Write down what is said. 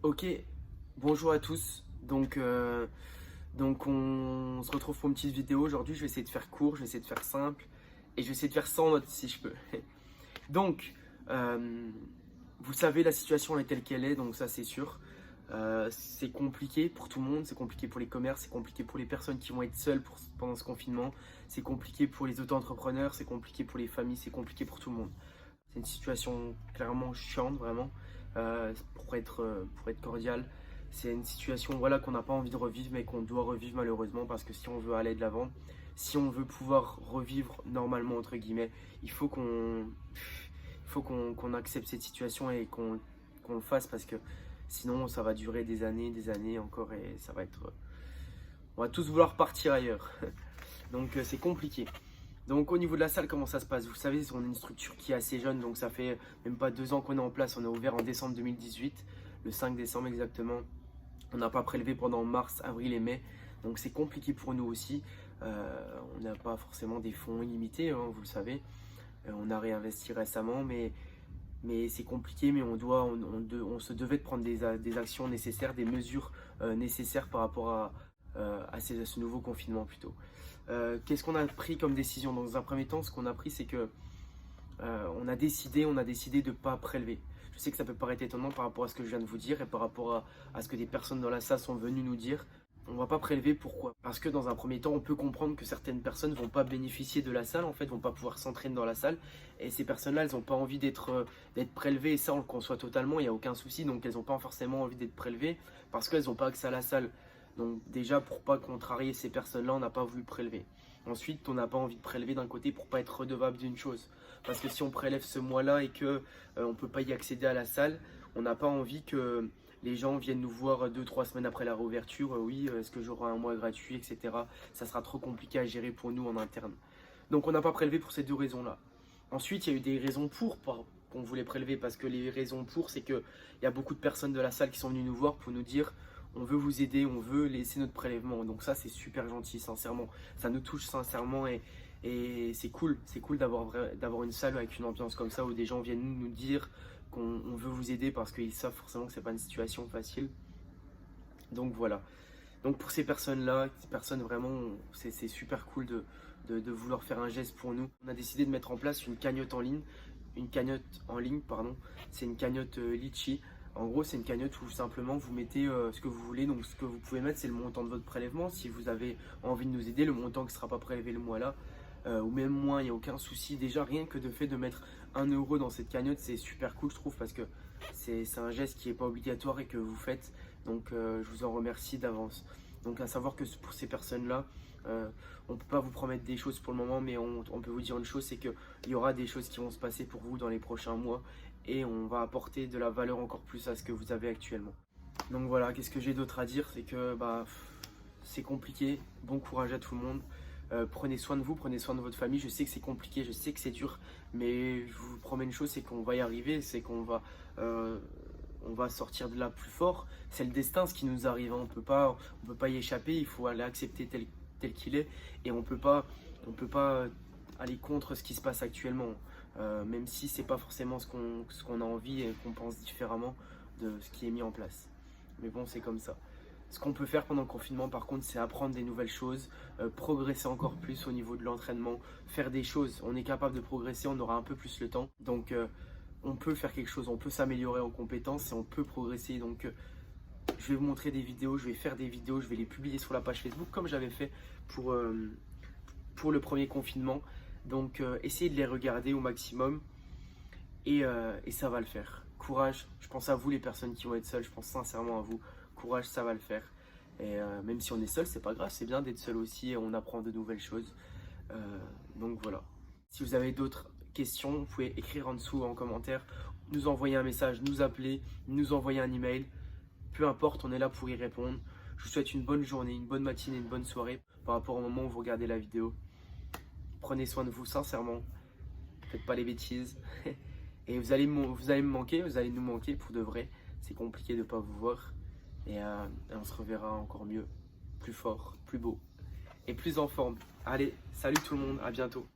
Ok, bonjour à tous. Donc on se retrouve pour une petite vidéo. Aujourd'hui, je vais essayer de faire court, je vais essayer de faire simple et je vais essayer de faire sans notes si je peux. Donc, euh, vous savez, la situation est telle qu'elle est, donc ça c'est sûr. C'est compliqué pour tout le monde, c'est compliqué pour les commerces, c'est compliqué pour les personnes qui vont être seules pendant ce confinement, c'est compliqué pour les auto-entrepreneurs, c'est compliqué pour les familles, c'est compliqué pour tout le monde. C'est une situation clairement chiante, vraiment, pour être cordial. C'est une situation voilà, qu'on n'a pas envie de revivre, mais qu'on doit revivre malheureusement, parce que si on veut aller de l'avant, si on veut pouvoir revivre normalement, entre guillemets, il faut qu'on accepte cette situation et qu'on le fasse, parce que sinon ça va durer des années encore, et ça va être... on va tous vouloir partir ailleurs. Donc c'est compliqué. Donc au niveau de la salle, comment ça se passe? Vous savez, on est une structure qui est assez jeune, donc ça fait même pas 2 ans qu'on est en place. On a ouvert en décembre 2018, le 5 décembre exactement. On n'a pas prélevé pendant mars, avril et mai, donc c'est compliqué pour nous aussi. On n'a pas forcément des fonds illimités, hein, vous le savez. On a réinvesti récemment, mais c'est compliqué, mais on se devait de prendre des actions nécessaires, des mesures nécessaires par rapport à ce nouveau confinement plutôt. Qu'est-ce qu'on a pris comme décision? Dans un premier temps, ce qu'on a pris, c'est que on a décidé de ne pas prélever. Je sais que ça peut paraître étonnant par rapport à ce que je viens de vous dire et par rapport à ce que des personnes dans la salle sont venues nous dire. On ne va pas prélever, pourquoi? Parce que dans un premier temps, on peut comprendre que certaines personnes ne vont pas bénéficier de la salle, en fait, vont pas pouvoir s'entraîner dans la salle. Et ces personnes-là, elles n'ont pas envie d'être prélevées, et ça, on le conçoit totalement, il n'y a aucun souci. Donc, elles n'ont pas forcément envie d'être prélevées parce qu'elles n'ont pas accès à la salle. Donc, déjà, pour pas contrarier ces personnes-là, on n'a pas voulu prélever. Ensuite, on n'a pas envie de prélever d'un côté pour pas être redevable d'une chose. Parce que si on prélève ce mois-là et que on ne peut pas y accéder à la salle, on n'a pas envie que les gens viennent nous voir 2-3 semaines après la réouverture. Oui, est-ce que j'aurai un mois gratuit, etc. Ça sera trop compliqué à gérer pour nous en interne. Donc on n'a pas prélevé pour ces deux raisons-là. Ensuite, il y a eu des raisons qu'on voulait prélever, parce que les raisons pour, c'est qu'il y a beaucoup de personnes de la salle qui sont venues nous voir pour nous dire: on veut vous aider, on veut laisser notre prélèvement. Donc ça, c'est super gentil, sincèrement. Ça nous touche sincèrement, et c'est cool d'avoir une salle avec une ambiance comme ça, où des gens viennent nous dire qu'on veut vous aider parce qu'ils savent forcément que c'est pas une situation facile. Donc voilà. Donc pour ces personnes-là, ces personnes vraiment, c'est super cool de vouloir faire un geste pour nous. On a décidé de mettre en place une cagnotte en ligne, pardon. C'est une cagnotte Litchi. En gros, c'est une cagnotte où simplement vous mettez ce que vous voulez. Donc ce que vous pouvez mettre, c'est le montant de votre prélèvement. Si vous avez envie de nous aider, le montant qui ne sera pas prélevé le mois-là, ou même moins, il n'y a aucun souci. Déjà, rien que de fait de mettre 1 € dans cette cagnotte, c'est super cool, je trouve, parce que c'est un geste qui n'est pas obligatoire et que vous faites. Donc je vous en remercie d'avance. Donc à savoir que pour ces personnes-là, on ne peut pas vous promettre des choses pour le moment, mais on peut vous dire une chose, c'est qu'il y aura des choses qui vont se passer pour vous dans les prochains mois, et on va apporter de la valeur encore plus à ce que vous avez actuellement. Donc voilà, qu'est-ce que j'ai d'autre à dire? C'est que c'est compliqué, bon courage à tout le monde. Prenez soin de vous, prenez soin de votre famille. Je sais que c'est compliqué, je sais que c'est dur, mais je vous promets une chose, c'est qu'on va y arriver, c'est on va sortir de là plus fort. C'est le destin, ce qui nous arrive, hein. On peut pas y échapper, il faut aller accepter tel qu'il est, et on peut pas aller contre ce qui se passe actuellement, même si c'est pas forcément ce qu'on a envie et qu'on pense différemment de ce qui est mis en place. Mais bon, c'est comme ça. Ce qu'on peut faire pendant le confinement, par contre, c'est apprendre des nouvelles choses, progresser encore plus au niveau de l'entraînement, faire des choses. On est capable de progresser, on aura un peu plus le temps. Donc, on peut faire quelque chose, on peut s'améliorer en compétences et on peut progresser. Donc, je vais vous montrer des vidéos, je vais faire des vidéos, je vais les publier sur la page Facebook comme j'avais fait pour le premier confinement. Donc, essayez de les regarder au maximum, et ça va le faire. Courage, je pense à vous les personnes qui vont être seules, je pense sincèrement à vous. Courage, ça va le faire. Et même si on est seul, c'est pas grave, c'est bien d'être seul aussi, et on apprend de nouvelles choses. Donc voilà. Si vous avez d'autres questions, vous pouvez écrire en dessous en commentaire, nous envoyer un message, nous appeler, nous envoyer un email. Peu importe, on est là pour y répondre. Je vous souhaite une bonne journée, une bonne matinée, une bonne soirée par rapport au moment où vous regardez la vidéo. Prenez soin de vous sincèrement. Faites pas les bêtises. Et vous allez me manquer, vous allez nous manquer pour de vrai. C'est compliqué de ne pas vous voir. Et on se reverra encore mieux, plus fort, plus beau et plus en forme. Allez, salut tout le monde, à bientôt.